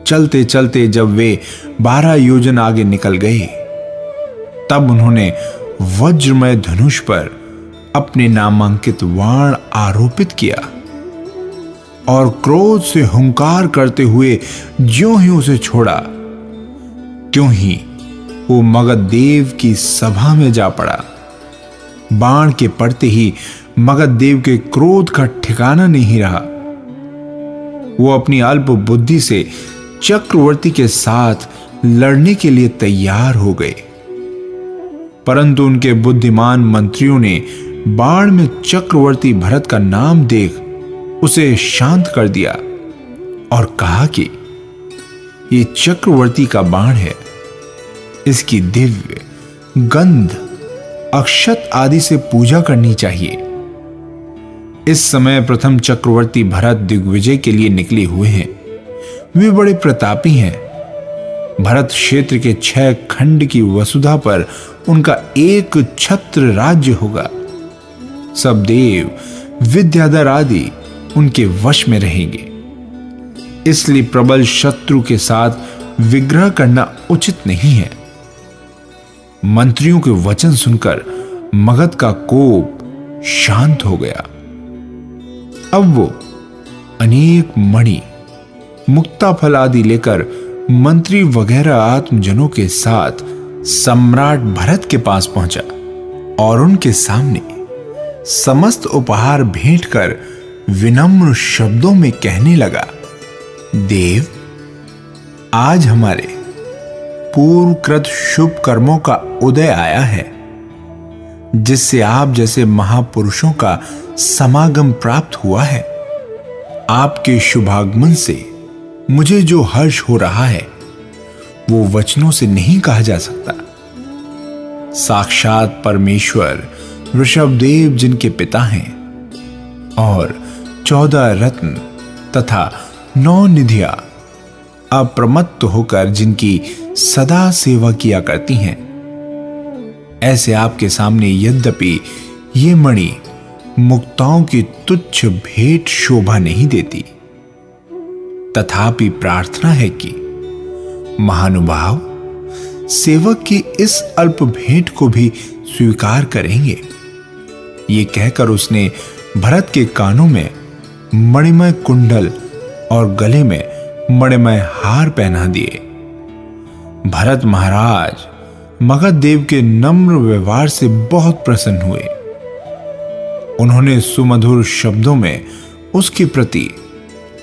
चलते चलते जब वे 12 योजन आगे निकल गए, तब उन्होंने वज्रमय धनुष पर अपने नामांकित बाण आरोपित किया और क्रोध से हुंकार करते हुए ज्यों ही उसे छोड़ा, त्यों ही वो मगध देव की सभा में जा पड़ा। बाण के पड़ते ही मगध देव के क्रोध का ठिकाना नहीं रहा। वो अपनी अल्प बुद्धि से चक्रवर्ती के साथ लड़ने के लिए तैयार हो गए, परंतु उनके बुद्धिमान मंत्रियों ने बाण में चक्रवर्ती भरत का नाम देख उसे शांत कर दिया और कहा कि ये चक्रवर्ती का बाण है, इसकी दिव्य गंध अक्षत आदि से पूजा करनी चाहिए। इस समय प्रथम चक्रवर्ती भरत दिग्विजय के लिए निकले हुए हैं। वे बड़े प्रतापी हैं। भरत क्षेत्र के 6 खंड की वसुधा पर उनका एक छत्र राज्य होगा। सब देव विद्याधर आदि उनके वश में रहेंगे। इसलिए प्रबल शत्रु के साथ विग्रह करना उचित नहीं है। मंत्रियों के वचन सुनकर मगध का कोप शांत हो गया। अब वो अनेक मणि, मुक्ता फल आदि लेकर मंत्री वगैरह आत्मजनों के साथ सम्राट भरत के पास पहुंचा और उनके सामने समस्त उपहार भेंट कर विनम्र शब्दों में कहने लगा, देव, आज हमारे पूर्वकृत शुभ कर्मों का उदय आया है, जिससे आप जैसे महापुरुषों का समागम प्राप्त हुआ है। आपके शुभागमन से मुझे जो हर्ष हो रहा है वो वचनों से नहीं कहा जा सकता। साक्षात परमेश्वर ऋषभदेव जिनके पिता हैं और 14 रत्न तथा 9 निधियां अप्रमत्त होकर जिनकी सदा सेवा किया करती हैं, ऐसे आपके सामने यद्यपि ये मणि मुक्ताओं की तुच्छ भेंट शोभा नहीं देती, तथापि प्रार्थना है कि महानुभाव सेवक की इस अल्प भेंट को भी स्वीकार करेंगे। ये कहकर उसने भरत के कानों में मणिमय कुंडल और गले में मणिमय हार पहना दिए। भरत महाराज मगध देव के नम्र व्यवहार से बहुत प्रसन्न हुए। उन्होंने सुमधुर शब्दों में उसके प्रति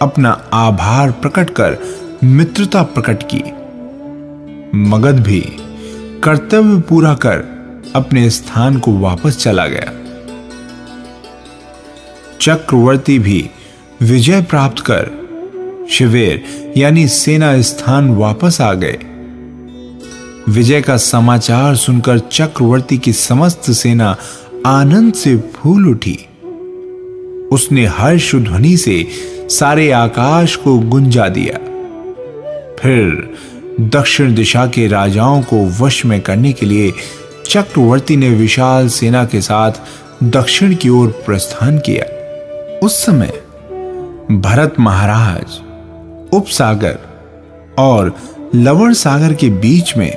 अपना आभार प्रकट कर मित्रता प्रकट की। मगध भी कर्तव्य पूरा कर अपने स्थान को वापस चला गया। चक्रवर्ती भी विजय प्राप्त कर शिविर यानी सेना स्थान वापस आ गए। विजय का समाचार सुनकर चक्रवर्ती की समस्त सेना आनंद से फूल उठी। उसने हर्ष ध्वनि से सारे आकाश को गुंजा दिया। फिर दक्षिण दिशा के राजाओं को वश में करने के लिए चक्रवर्ती ने विशाल सेना के साथ दक्षिण की ओर प्रस्थान किया। उस समय भरत महाराज उपसागर और लवण सागर के बीच में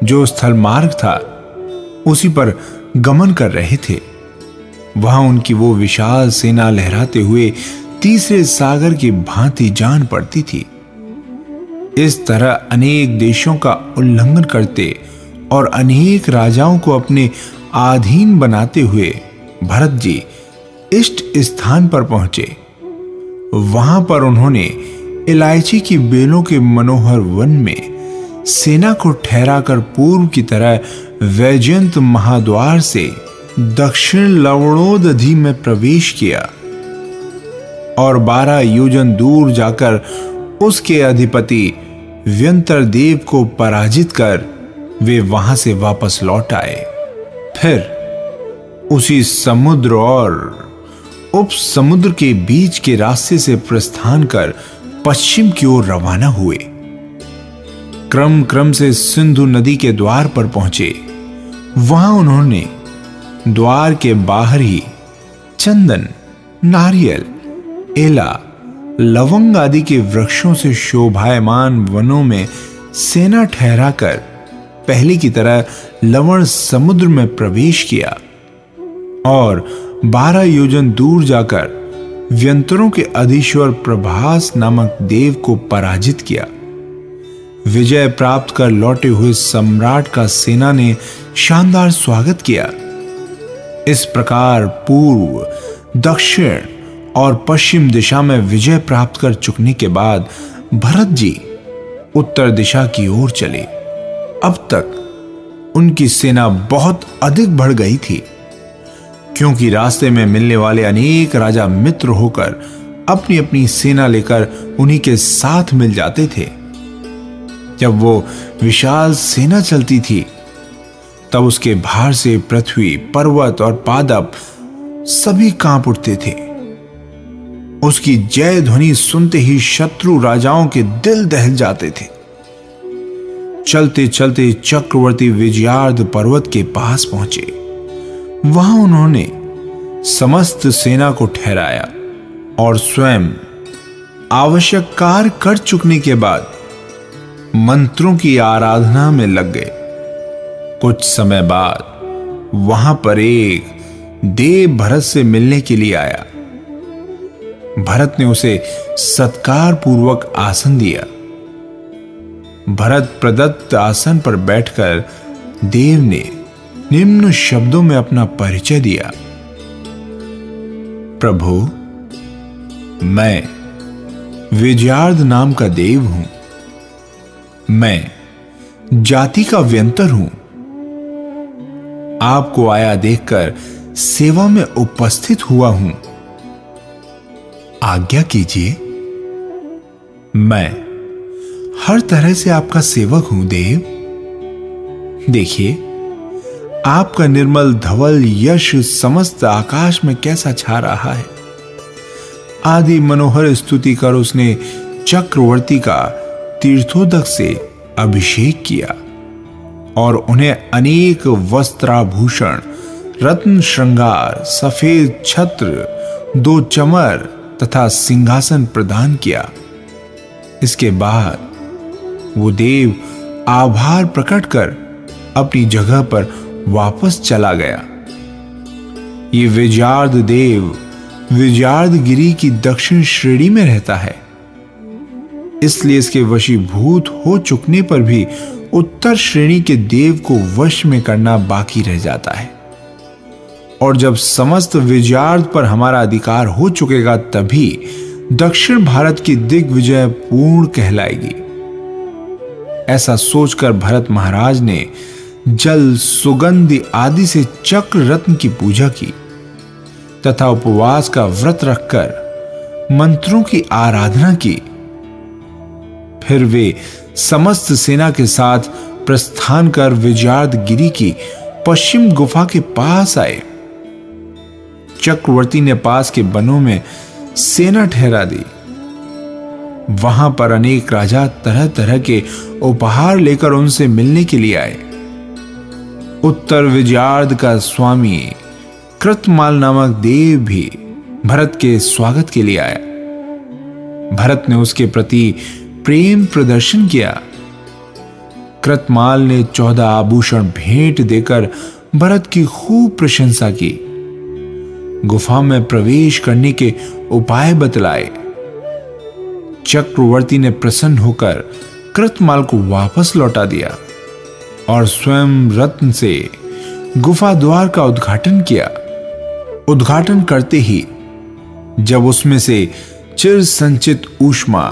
जो स्थल मार्ग था उसी पर गमन कर रहे थे। वहां उनकी वो विशाल सेना लहराते हुए तीसरे सागर की भांति जान पड़ती थी। इस तरह अनेक देशों का उल्लंघन करते और अनेक राजाओं को अपने अधीन बनाते हुए भरत जी इष्ट स्थान पर पहुंचे। वहां पर उन्होंने इलायची की बेलों के मनोहर वन में सेना को ठहराकर पूर्व की तरह वैजयंत महाद्वार से दक्षिण लवणोदधि में प्रवेश किया और 12 योजन दूर जाकर उसके अधिपति व्यंतर देव को पराजित कर वे वहां से वापस लौट आए। फिर उसी समुद्र और उप समुद्र के बीच के रास्ते से प्रस्थान कर पश्चिम की ओर रवाना हुए। क्रम क्रम से सिंधु नदी के द्वार पर पहुंचे। वहां उन्होंने द्वार के बाहर ही चंदन, नारियल, एला, लवंग आदि के वृक्षों से शोभायमान वनों में सेना ठहराकर पहले की तरह लवण समुद्र में प्रवेश किया और 12 योजन दूर जाकर व्यंतरों के अधीश्वर प्रभास नामक देव को पराजित किया। विजय प्राप्त कर लौटे हुए सम्राट का सेना ने शानदार स्वागत किया। इस प्रकार पूर्व, दक्षिण और पश्चिम दिशा में विजय प्राप्त कर चुकने के बाद भरत जी उत्तर दिशा की ओर चले। अब तक उनकी सेना बहुत अधिक बढ़ गई थी, क्योंकि रास्ते में मिलने वाले अनेक राजा मित्र होकर अपनी अपनी सेना लेकर उन्हीं के साथ मिल जाते थे। जब वो विशाल सेना चलती थी तब उसके भार से पृथ्वी, पर्वत और पादप सभी कांप उठते थे। उसकी जय ध्वनि सुनते ही शत्रु राजाओं के दिल दहल जाते थे। चलते चलते चक्रवर्ती विजयार्ध पर्वत के पास पहुंचे। वहां उन्होंने समस्त सेना को ठहराया और स्वयं आवश्यक कार्य कर चुकने के बाद मंत्रों की आराधना में लग गए। कुछ समय बाद वहां पर एक देव भरत से मिलने के लिए आया। भरत ने उसे सत्कार पूर्वक आसन दिया। भरत प्रदत्त आसन पर बैठकर देव ने निम्न शब्दों में अपना परिचय दिया। प्रभु, मैं विजयार्ध नाम का देव हूं। मैं जाति का व्यंतर हूं। आपको आया देखकर सेवा में उपस्थित हुआ हूं। आज्ञा कीजिए। मैं हर तरह से आपका सेवक हूं देव। देखिए, आपका निर्मल धवल यश समस्त आकाश में कैसा छा रहा है। आदि मनोहर स्तुति कर उसने चक्रवर्ती का तीर्थोदक से अभिषेक किया और उन्हें अनेक वस्त्राभूषण, रत्न श्रृंगार, सफेद छत्र, 2 चमर तथा सिंहासन प्रदान किया। इसके बाद वो देव आभार प्रकट कर अपनी जगह पर वापस चला गया। ये विजयार्ध देव विजयार्ध गिरी की दक्षिण श्रेणी में रहता है, इसलिए इसके वशीभूत हो चुकने पर भी उत्तर श्रेणी के देव को वश में करना बाकी रह जाता है। और जब समस्त विजयार्ध पर हमारा अधिकार हो चुकेगा तभी दक्षिण भारत की दिग्विजय पूर्ण कहलाएगी। ऐसा सोचकर भरत महाराज ने जल, सुगंधि आदि से चक्र रत्न की पूजा की तथा उपवास का व्रत रखकर मंत्रों की आराधना की। फिर वे समस्त सेना के साथ प्रस्थान कर विजयार्ध गिरी की पश्चिम गुफा के पास आए। चक्रवर्ती ने पास के वनों में सेना ठहरा दी। वहां पर अनेक राजा तरह तरह के उपहार लेकर उनसे मिलने के लिए आए। उत्तर विजयार्ध का स्वामी कृतमाल नामक देव भी भरत के स्वागत के लिए आया। भरत ने उसके प्रति प्रेम प्रदर्शन किया। कृतमाल ने 14 आभूषण भेंट देकर भरत की खूब प्रशंसा की। गुफा में प्रवेश करने के उपाय बतलाए। चक्रवर्ती ने प्रसन्न होकर कृतमाल को वापस लौटा दिया और स्वयं रत्न से गुफा द्वार का उद्घाटन किया। उद्घाटन करते ही जब उसमें से चिर संचित ऊष्मा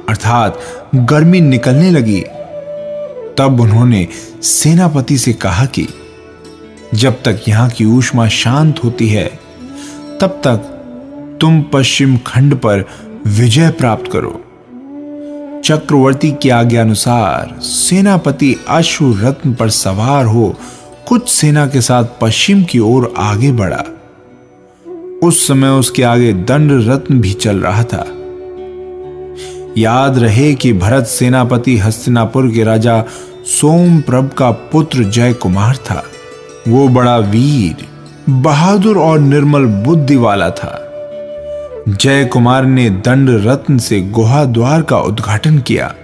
अर्थात गर्मी निकलने लगी, तब उन्होंने सेनापति से कहा कि जब तक यहां की ऊष्मा शांत होती है तब तक तुम पश्चिम खंड पर विजय प्राप्त करो। चक्रवर्ती की आज्ञा अनुसार सेनापति अश्व रत्न पर सवार हो कुछ सेना के साथ पश्चिम की ओर आगे बढ़ा। उस समय उसके आगे दंड रत्न भी चल रहा था। याद रहे कि भरत सेनापति हस्तिनापुर के राजा सोमप्रभ का पुत्र जय कुमार था। वो बड़ा वीर, बहादुर और निर्मल बुद्धि वाला था। जय कुमार ने दंड रत्न से गुहा द्वार का उद्घाटन किया।